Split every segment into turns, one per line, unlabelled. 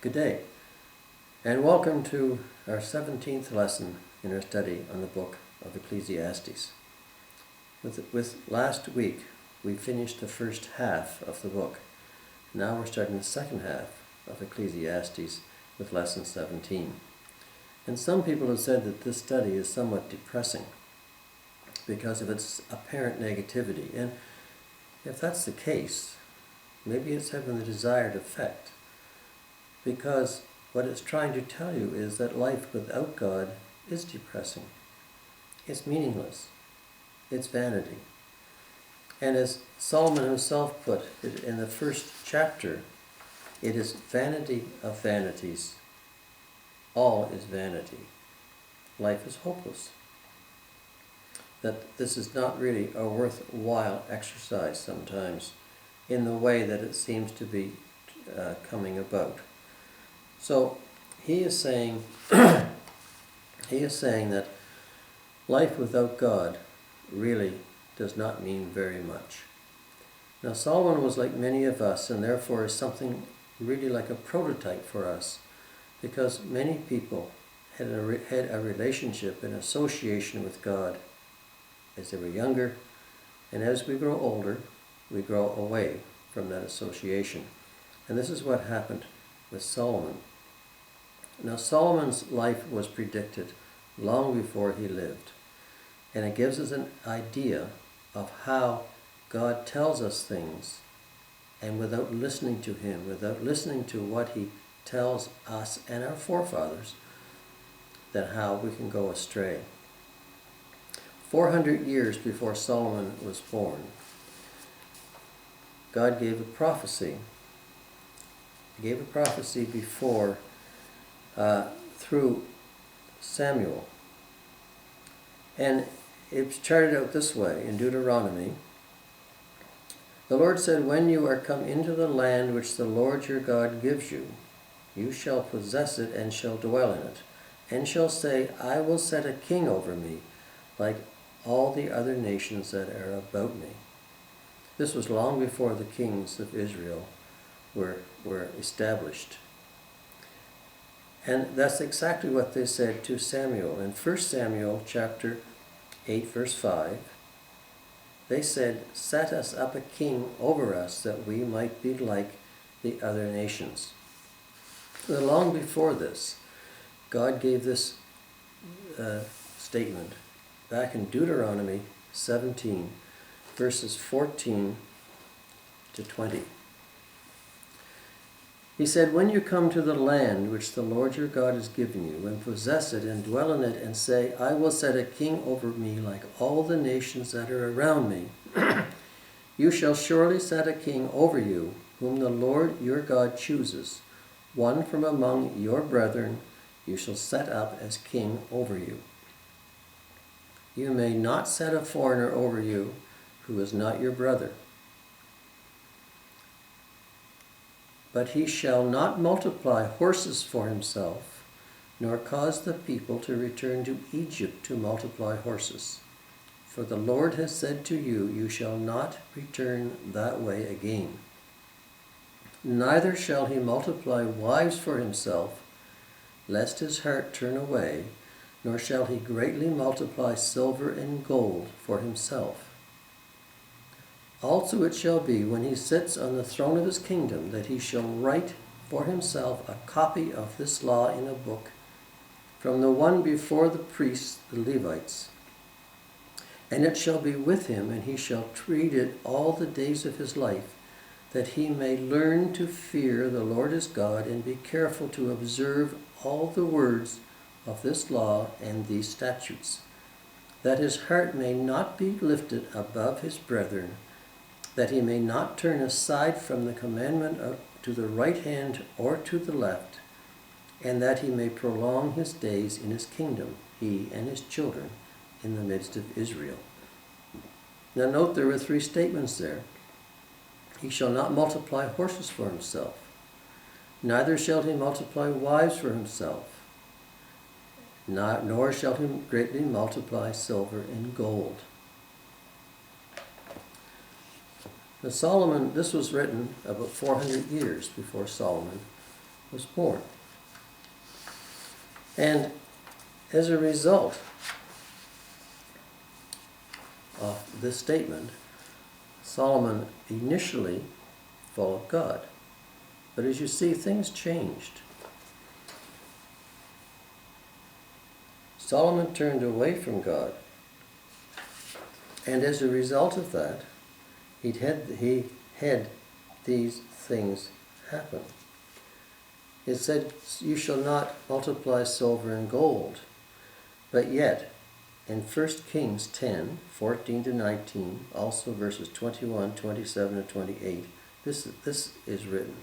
Good day, and welcome to our 17th lesson in our study on the Book of Ecclesiastes. With last week, we finished the first half of the book. Now we're starting the second half of Ecclesiastes with lesson 17. And some people have said that this study is somewhat depressing because of its apparent negativity. And if that's the case, maybe it's having the desired effect. Because what it's trying to tell you is that life without God is depressing. It's meaningless. It's vanity. And as Solomon himself put it in the first chapter, it is vanity of vanities. All is vanity. Life is hopeless. That this is not really a worthwhile exercise sometimes in the way that it seems to be coming about. So he is saying that life without God really does not mean very much. Now Solomon was like many of us, and therefore is something really like a prototype for us, because many people had a relationship, an association with God as they were younger, and as we grow older, we grow away from that association. And this is what happened with Solomon. Now Solomon's life was predicted long before he lived, and it gives us an idea of how God tells us things, and without listening to him, without listening to what he tells us and our forefathers, that how we can go astray. 400 years before Solomon was born, God gave a prophecy. He gave a prophecy before through Samuel. And it's charted out this way in Deuteronomy. The Lord said, "When you are come into the land which the Lord your God gives you, you shall possess it and shall dwell in it, and shall say, I will set a king over me, like all the other nations that are about me." This was long before the kings of Israel were established. And that's exactly what they said to Samuel. In 1 Samuel chapter 8, verse 5, they said, "Set us up a king over us, that we might be like the other nations." But long before this, God gave this statement back in Deuteronomy 17, verses 14 to 20. He said, "When you come to the land which the Lord your God has given you, and possess it and dwell in it, and say, I will set a king over me like all the nations that are around me, you shall surely set a king over you, whom the Lord your God chooses, one from among your brethren you shall set up as king over you. You may not set a foreigner over you who is not your brother. But he shall not multiply horses for himself, nor cause the people to return to Egypt to multiply horses. For the Lord has said to you, you shall not return that way again. Neither shall he multiply wives for himself, lest his heart turn away, nor shall he greatly multiply silver and gold for himself. Also it shall be, when he sits on the throne of his kingdom, that he shall write for himself a copy of this law in a book, from the one before the priests, the Levites. And it shall be with him, and he shall read it all the days of his life, that he may learn to fear the Lord his God, and be careful to observe all the words of this law and these statutes, that his heart may not be lifted above his brethren, that he may not turn aside from the commandment to the right hand or to the left, and that he may prolong his days in his kingdom, he and his children, in the midst of Israel." Now note, there were three statements there. He shall not multiply horses for himself, neither shall he multiply wives for himself, nor shall he greatly multiply silver and gold. Now Solomon, this was written about 400 years before Solomon was born. And as a result of this statement, Solomon initially followed God. But as you see, things changed. Solomon turned away from God. And as a result of that, he had these things happen. It said, "You shall not multiply silver and gold." But yet, in 1 Kings 10, 14 to 19, also verses 21, 27, and 28, this is written.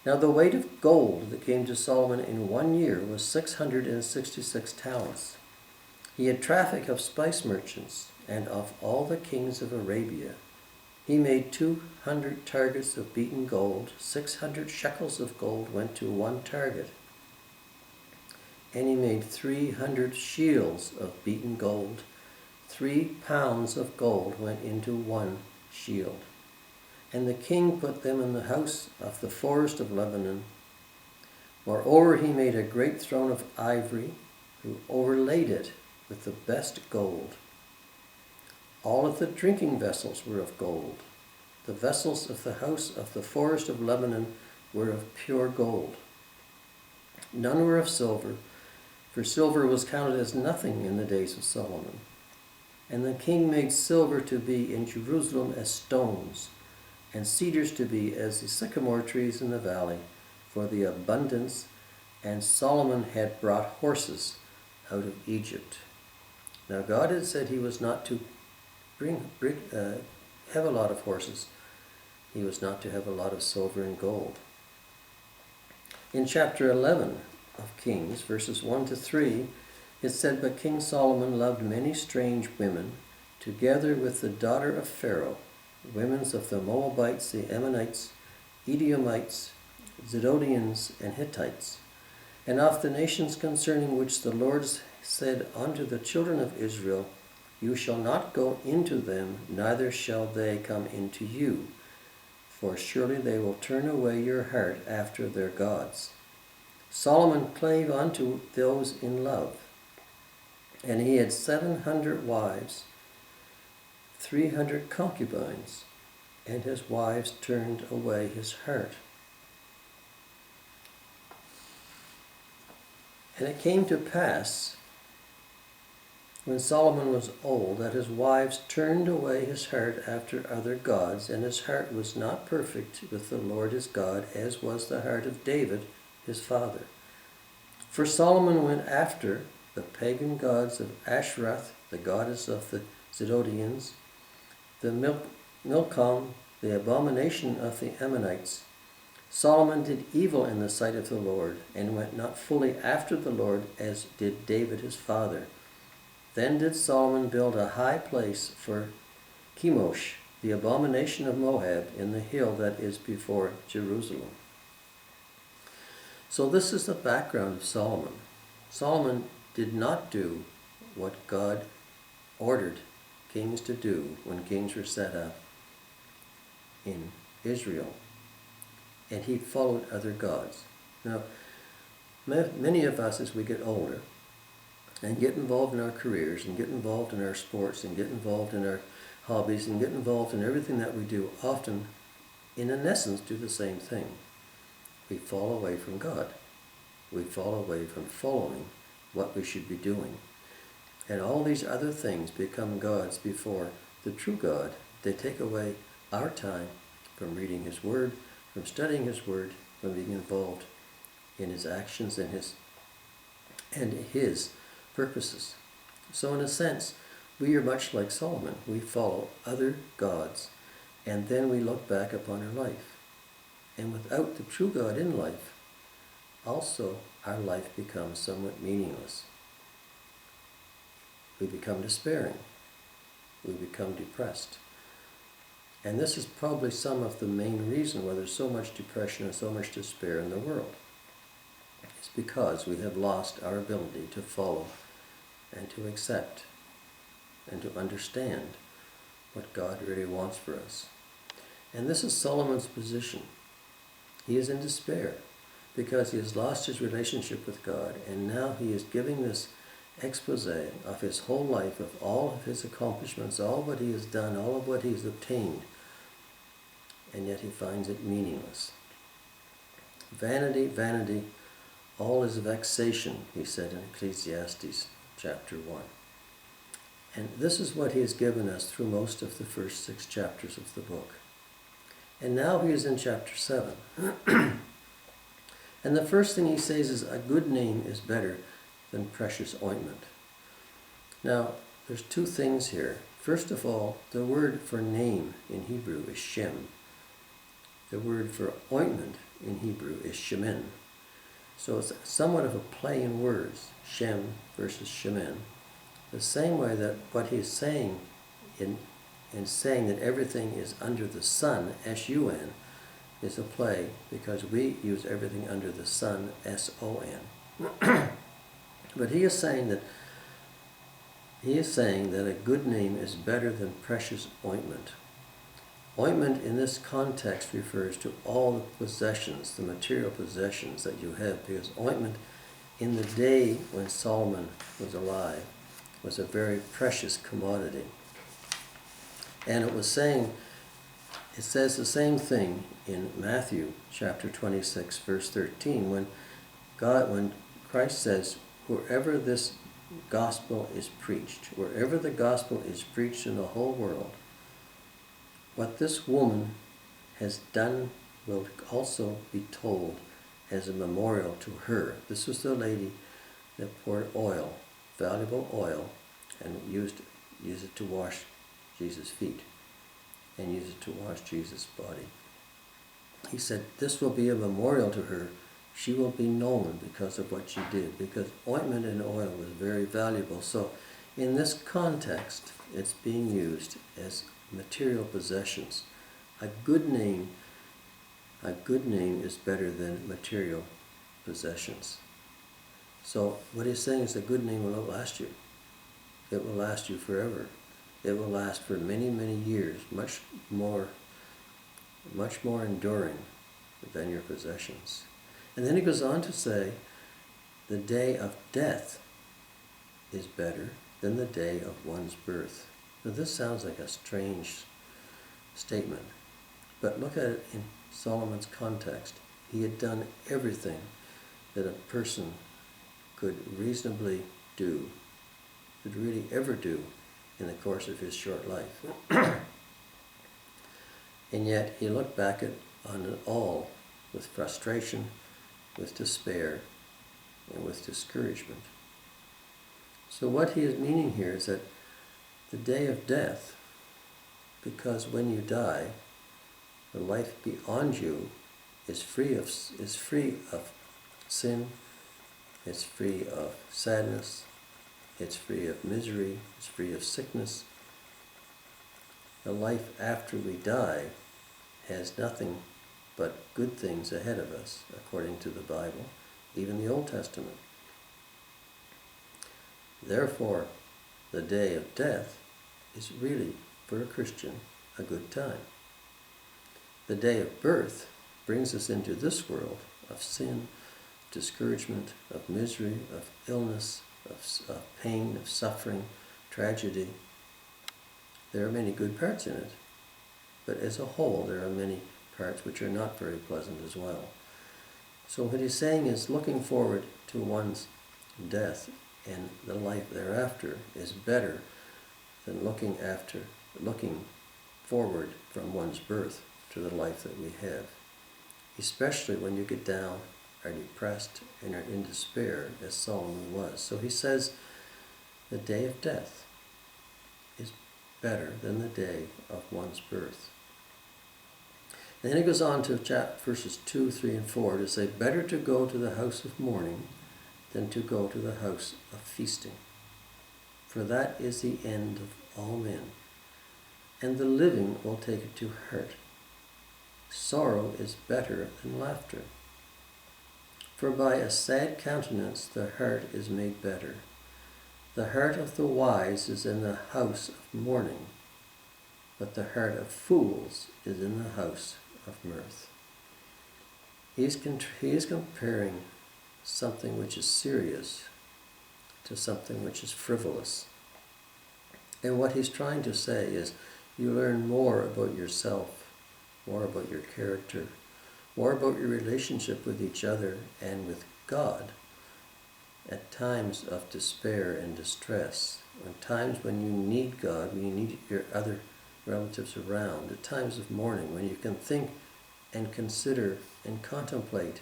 "Now the weight of gold that came to Solomon in 1 year was 666 talents. He had traffic of spice merchants and of all the kings of Arabia. He made 200 targets of beaten gold. 600 shekels of gold went to one target. And he made 300 shields of beaten gold. 3 pounds of gold went into one shield. And the king put them in the house of the forest of Lebanon. Moreover, he made a great throne of ivory, who overlaid it with the best gold. All of the drinking vessels were of gold. The vessels of the house of the forest of Lebanon were of pure gold. None were of silver, for silver was counted as nothing in the days of Solomon. And the king made silver to be in Jerusalem as stones, and cedars to be as the sycamore trees in the valley, for the abundance, and Solomon had brought horses out of Egypt." Now God had said he was not to have a lot of horses. He was not to have a lot of silver and gold. In chapter 11 of Kings, verses 1 to 3, it said, "But King Solomon loved many strange women, together with the daughter of Pharaoh, women of the Moabites, the Ammonites, Edomites, Zidonians, and Hittites, and of the nations concerning which the Lord said unto the children of Israel, You shall not go into them, neither shall they come into you, for surely they will turn away your heart after their gods. Solomon clave unto those in love, and he had 700 wives, 300 concubines, and his wives turned away his heart. And it came to pass, when Solomon was old, that his wives turned away his heart after other gods, and his heart was not perfect with the Lord his God, as was the heart of David his father. For Solomon went after the pagan gods of Ashtoreth, the goddess of the Zidonians, the Milcom, the abomination of the Ammonites. Solomon did evil in the sight of the Lord, and went not fully after the Lord, as did David his father. Then did Solomon build a high place for Chemosh, the abomination of Moab, in the hill that is before Jerusalem." So this is the background of Solomon. Solomon did not do what God ordered kings to do when kings were set up in Israel. And he followed other gods. Now, many of us, as we get older and get involved in our careers and get involved in our sports and get involved in our hobbies and get involved in everything that we do, often, in essence, do the same thing. We fall away from God. We fall away from following what we should be doing. And all these other things become gods before the true God. They take away our time from reading His Word, from studying His Word, from being involved in His actions and His purposes. So in a sense, we are much like Solomon. We follow other gods, and then we look back upon our life. And without the true God in life, also our life becomes somewhat meaningless. We become despairing. We become depressed. And this is probably some of the main reason why there's so much depression and so much despair in the world. It's because we have lost our ability to follow and to accept and to understand what God really wants for us. And this is Solomon's position. He is in despair. because he has lost his relationship with God, and now he is giving this expose of his whole life, of all of his accomplishments, all what he has done, all of what he has obtained, and yet he finds it meaningless. Vanity, vanity, all is vexation, he said in Ecclesiastes chapter 1. And this is what he has given us through most of the first 6 chapters of the book. And now he is in chapter 7. And the first thing he says is, a good name is better than precious ointment. Now, there's 2 things here. First of all, the word for name in Hebrew is shem. The word for ointment in Hebrew is shemen. So it's somewhat of a play in words, shem versus shemen. The same way that what he's saying in saying that everything is under the sun, S-U-N, is a play because we use everything under the sun, S-O-N. But he is saying that a good name is better than precious ointment. Ointment in this context refers to all the possessions, the material possessions that you have, because ointment in the day when Solomon was alive was a very precious commodity. And it says the same thing in Matthew chapter 26, verse 13, when Christ says, wherever this gospel is preached, wherever the gospel is preached in the whole world, what this woman has done will also be told as a memorial to her. This was the lady that poured oil, valuable oil, and used it to wash Jesus' feet and used it to wash Jesus' body. He said, this will be a memorial to her. She will be known because of what she did, because ointment and oil was very valuable. So in this context, it's being used as material possessions. A good name is better than material possessions. So what he's saying is a good name will outlast you. It will last you forever. It will last for many, many years, much more enduring than your possessions. And then he goes on to say, the day of death is better than the day of one's birth. Now this sounds like a strange statement, but look at it in Solomon's context. He had done everything that a person could reasonably do, could really ever do in the course of his short life. And yet he looked back on it all with frustration, with despair, and with discouragement. So what he is meaning here is that the day of death, because when you die, the life beyond you is free of sin, it's free of sadness, it's free of misery, it's free of sickness. The life after we die has nothing but good things ahead of us, according to the Bible, even the Old Testament. Therefore, the day of death is really, for a Christian, a good time. The day of birth brings us into this world of sin, discouragement, of misery, of illness, of pain, of suffering, tragedy. There are many good parts in it, but as a whole there are many parts which are not very pleasant as well. So what he's saying is looking forward to one's death and the life thereafter is better than looking forward from one's birth to the life that we have, especially when you get down, are depressed, and are in despair, as Solomon was. So he says the day of death is better than the day of one's birth. And then he goes on to verses 2, 3, and 4 to say, better to go to the house of mourning than to go to the house of feasting. For that is the end of all men, and the living will take it to heart. Sorrow is better than laughter. For by a sad countenance the heart is made better. The heart of the wise is in the house of mourning, but the heart of fools is in the house of mirth. he is comparing something which is serious to something which is frivolous. And what he's trying to say is, you learn more about yourself, more about your character, more about your relationship with each other and with God at times of despair and distress, at times when you need God, when you need your other relatives around, at times of mourning, when you can think and consider and contemplate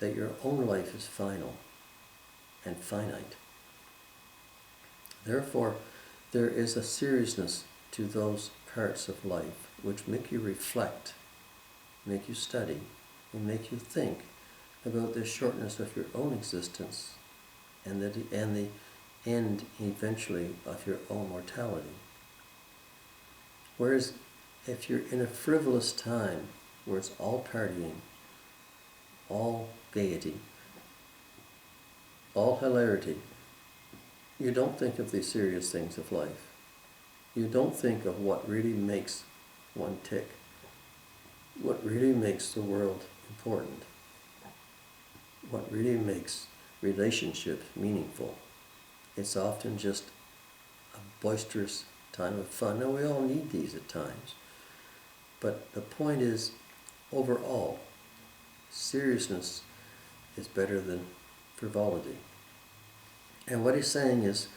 that your own life is final and finite. Therefore, there is a seriousness to those parts of life which make you reflect, make you study, and make you think about the shortness of your own existence and the end eventually of your own mortality. Whereas if you're in a frivolous time where it's all partying, all gaiety, all hilarity, you don't think of the serious things of life. You don't think of what really makes one tick, what really makes the world important, what really makes relationships meaningful. It's often just a boisterous time of fun. Now, we all need these at times. But the point is, overall, seriousness is better than frivolity. And what he's saying is,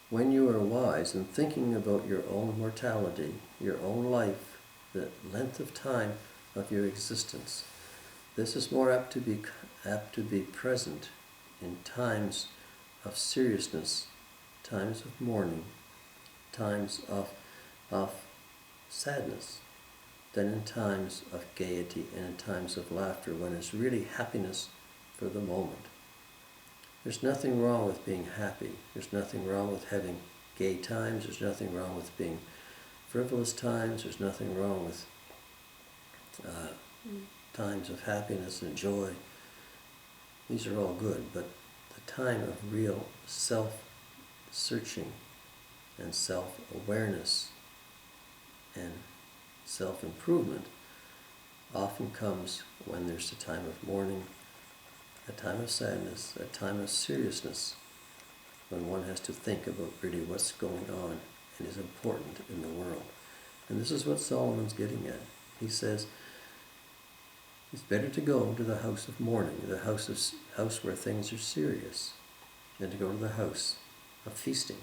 when you are wise and thinking about your own mortality, your own life, the length of time of your existence, this is more apt to be present in times of seriousness, times of mourning, times of sadness, than in times of gaiety and in times of laughter, when it's really happiness for the moment. There's nothing wrong with being happy. There's nothing wrong with having gay times. There's nothing wrong with being frivolous times. There's nothing wrong with times of happiness and joy. These are all good, but the time of real self-searching and self-awareness and self-improvement often comes when there's a time of mourning, a time of sadness, a time of seriousness, when one has to think about really what's going on and is important in the world. And this is what Solomon's getting at. He says, it's better to go to the house of mourning, the house where things are serious, than to go to the house of feasting,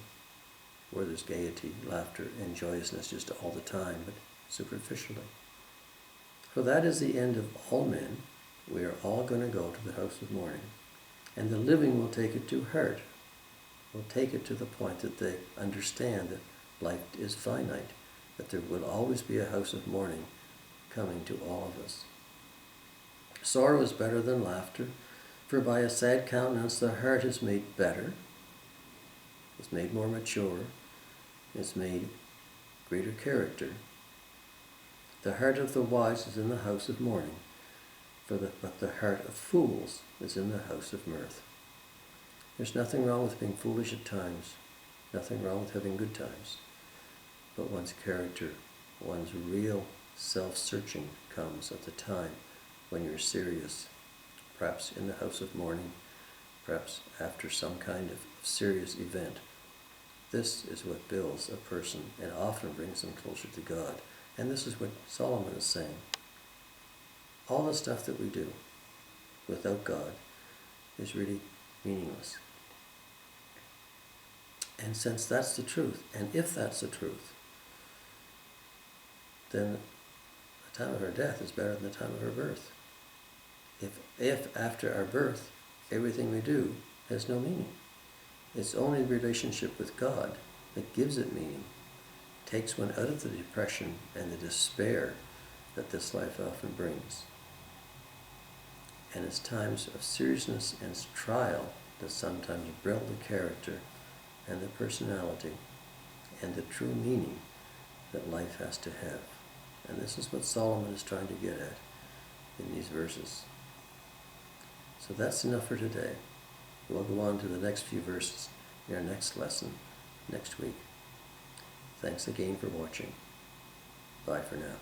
where there's gaiety, laughter, and joyousness just all the time, but superficially. For that is the end of all men. We are all going to go to the house of mourning. And the living will take it to heart, will take it to the point that they understand that life is finite, that there will always be a house of mourning coming to all of us. Sorrow is better than laughter, for by a sad countenance the heart is made better, is made more mature, is made greater character. The heart of the wise is in the house of mourning, but the heart of fools is in the house of mirth. There's nothing wrong with being foolish at times, nothing wrong with having good times, but one's character, one's real self-searching comes at the time when you're serious, perhaps in the house of mourning, perhaps after some kind of serious event. This is what builds a person and often brings them closer to God. And this is what Solomon is saying. All the stuff that we do without God is really meaningless. And since that's the truth, and if that's the truth, then the time of our death is better than the time of our birth. If after our birth, everything we do has no meaning, it's only the relationship with God that gives it meaning, takes one out of the depression and the despair that this life often brings. And it's times of seriousness and trial that sometimes build the character and the personality and the true meaning that life has to have. And this is what Solomon is trying to get at in these verses. So that's enough for today. We'll go on to the next few verses in our next lesson next week. Thanks again for watching. Bye for now.